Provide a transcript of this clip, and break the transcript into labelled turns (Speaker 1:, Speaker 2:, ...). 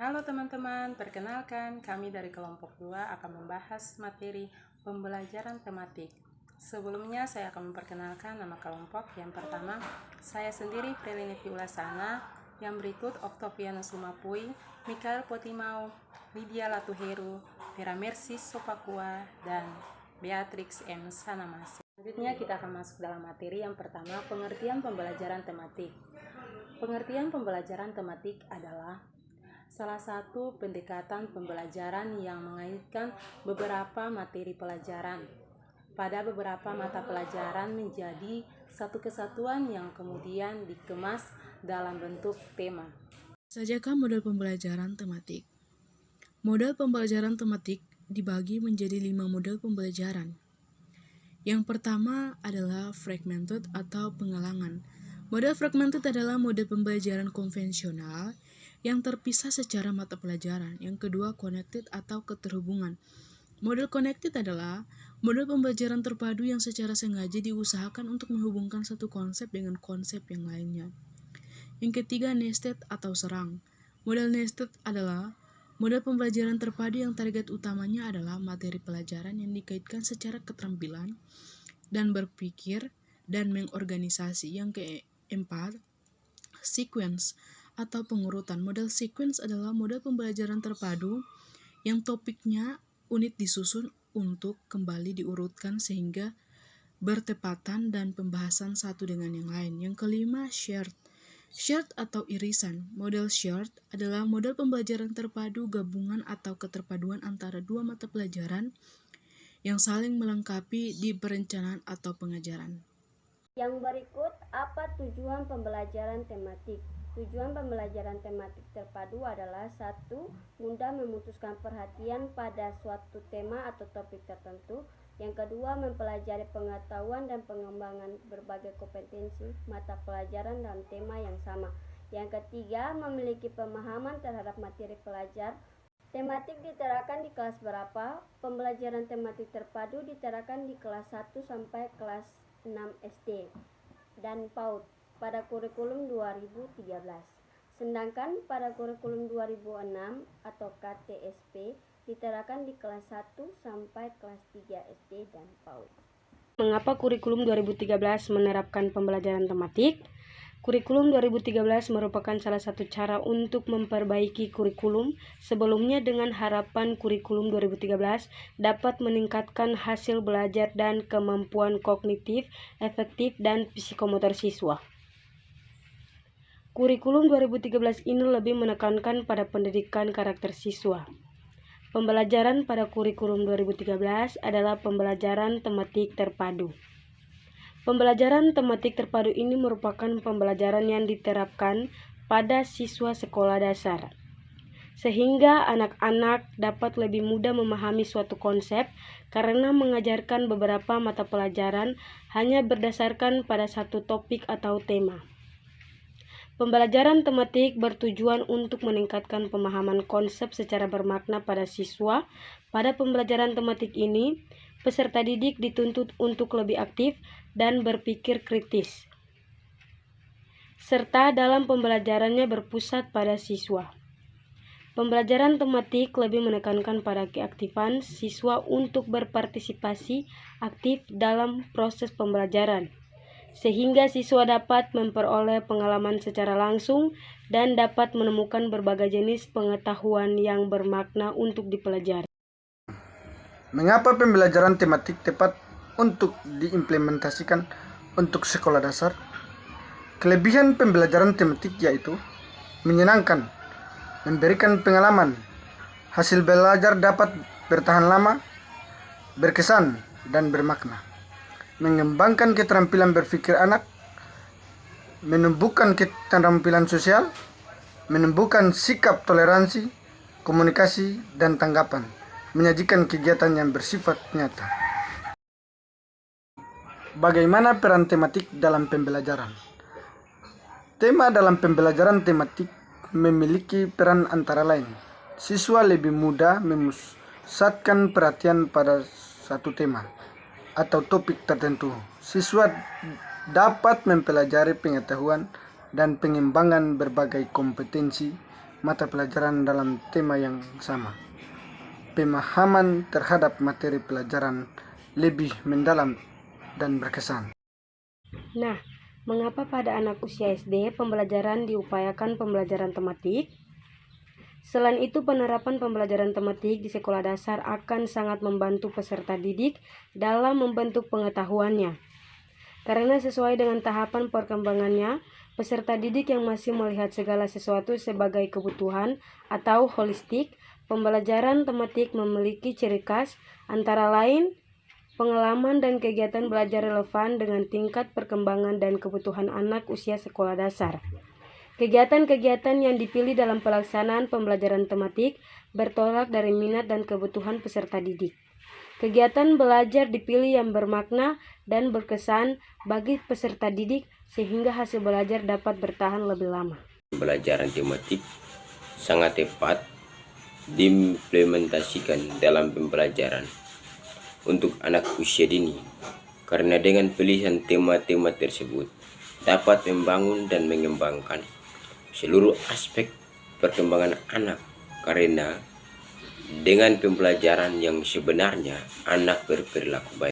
Speaker 1: Halo teman-teman, perkenalkan kami dari kelompok 2 akan membahas materi pembelajaran tematik. Sebelumnya saya akan memperkenalkan nama kelompok. Yang pertama, saya sendiri Prelini Piulasana. Yang berikut Oktavianus Lumapui, Mikael Potimau, Lydia Latuheru, Vera Mercy Sopakua, dan Beatrix M. Sanamasi. Selanjutnya kita akan masuk dalam materi yang pertama, pengertian pembelajaran tematik. Pengertian pembelajaran tematik adalah salah satu pendekatan pembelajaran yang mengaitkan beberapa materi pelajaran pada beberapa mata pelajaran menjadi satu kesatuan yang kemudian dikemas dalam bentuk tema.
Speaker 2: Sajakah model pembelajaran tematik? Model pembelajaran tematik dibagi menjadi 5 model pembelajaran. Yang pertama adalah fragmented atau pengalangan. Model fragmented adalah model pembelajaran konvensional yang terpisah secara mata pelajaran. Yang kedua, connected atau keterhubungan. Model connected adalah model pembelajaran terpadu yang secara sengaja diusahakan untuk menghubungkan satu konsep dengan konsep yang lainnya. Yang ketiga, nested atau serang. Model nested adalah model pembelajaran terpadu yang target utamanya adalah materi pelajaran yang dikaitkan secara keterampilan dan berpikir dan mengorganisasi. Yang keempat, sequence atau pengurutan. Model sequence adalah model pembelajaran terpadu yang topiknya unit disusun untuk kembali diurutkan sehingga bertepatan dan pembahasan satu dengan yang lain. Yang kelima, shared. Shared atau irisan. Model shared adalah model pembelajaran terpadu gabungan atau keterpaduan antara dua mata pelajaran yang saling melengkapi di perencanaan atau pengajaran.
Speaker 3: Yang berikut, apa tujuan pembelajaran tematik? Tujuan pembelajaran tematik terpadu adalah 1. Mudah memutuskan perhatian pada suatu tema atau topik tertentu. Yang kedua, mempelajari pengetahuan dan pengembangan berbagai kompetensi mata pelajaran dalam tema yang sama. Yang ketiga, memiliki pemahaman terhadap materi pelajar. Tematik diterapkan di kelas berapa? Pembelajaran tematik terpadu diterapkan di kelas 1 sampai kelas 6 SD dan PAUD pada kurikulum 2013. Sedangkan pada kurikulum 2006 atau KTSP diterapkan di kelas 1 sampai kelas 3 SD dan PAUD. Mengapa kurikulum 2013 menerapkan pembelajaran tematik? Kurikulum 2013 merupakan salah satu cara untuk memperbaiki kurikulum sebelumnya dengan harapan kurikulum 2013 dapat meningkatkan hasil belajar dan kemampuan kognitif, efektif, dan psikomotor siswa. Kurikulum 2013 ini lebih menekankan pada pendidikan karakter siswa. Pembelajaran pada kurikulum 2013 adalah pembelajaran tematik terpadu. Pembelajaran tematik terpadu ini merupakan pembelajaran yang diterapkan pada siswa sekolah dasar, sehingga anak-anak dapat lebih mudah memahami suatu konsep karena mengajarkan beberapa mata pelajaran hanya berdasarkan pada satu topik atau tema. Pembelajaran tematik bertujuan untuk meningkatkan pemahaman konsep secara bermakna pada siswa. Pada pembelajaran tematik ini, peserta didik dituntut untuk lebih aktif dan berpikir kritis, serta dalam pembelajarannya berpusat pada siswa. Pembelajaran tematik lebih menekankan pada keaktifan siswa untuk berpartisipasi aktif dalam proses pembelajaran, sehingga siswa dapat memperoleh pengalaman secara langsung dan dapat menemukan berbagai jenis pengetahuan yang bermakna untuk dipelajari.
Speaker 4: Mengapa pembelajaran tematik tepat untuk diimplementasikan untuk sekolah dasar? Kelebihan pembelajaran tematik yaitu menyenangkan, memberikan pengalaman, hasil belajar dapat bertahan lama, berkesan, dan bermakna, mengembangkan keterampilan berpikir anak, menumbuhkan keterampilan sosial, menumbuhkan sikap toleransi, komunikasi, dan tanggapan, menyajikan kegiatan yang bersifat nyata. Bagaimana peran tematik dalam pembelajaran? Tema dalam pembelajaran tematik memiliki peran antara lain. Siswa lebih mudah memusatkan perhatian pada satu tema atau topik tertentu. Siswa dapat mempelajari pengetahuan dan pengembangan berbagai kompetensi mata pelajaran dalam tema yang sama. Pemahaman terhadap materi pelajaran lebih mendalam dan berkesan.
Speaker 3: Nah, mengapa pada anak usia SD pembelajaran diupayakan pembelajaran tematik? Selain itu, penerapan pembelajaran tematik di sekolah dasar akan sangat membantu peserta didik dalam membentuk pengetahuannya. Karena sesuai dengan tahapan perkembangannya, peserta didik yang masih melihat segala sesuatu sebagai kebutuhan atau holistik, pembelajaran tematik memiliki ciri khas antara lain pengalaman dan kegiatan belajar relevan dengan tingkat perkembangan dan kebutuhan anak usia sekolah dasar. Kegiatan-kegiatan yang dipilih dalam pelaksanaan pembelajaran tematik bertolak dari minat dan kebutuhan peserta didik. Kegiatan belajar dipilih yang bermakna dan berkesan bagi peserta didik sehingga hasil belajar dapat bertahan lebih lama.
Speaker 5: Pembelajaran tematik sangat tepat diimplementasikan dalam pembelajaran untuk anak usia dini, karena dengan pilihan tema-tema tersebut dapat membangun dan mengembangkan seluruh aspek perkembangan anak, karena dengan pembelajaran yang sebenarnya anak berperilaku baik.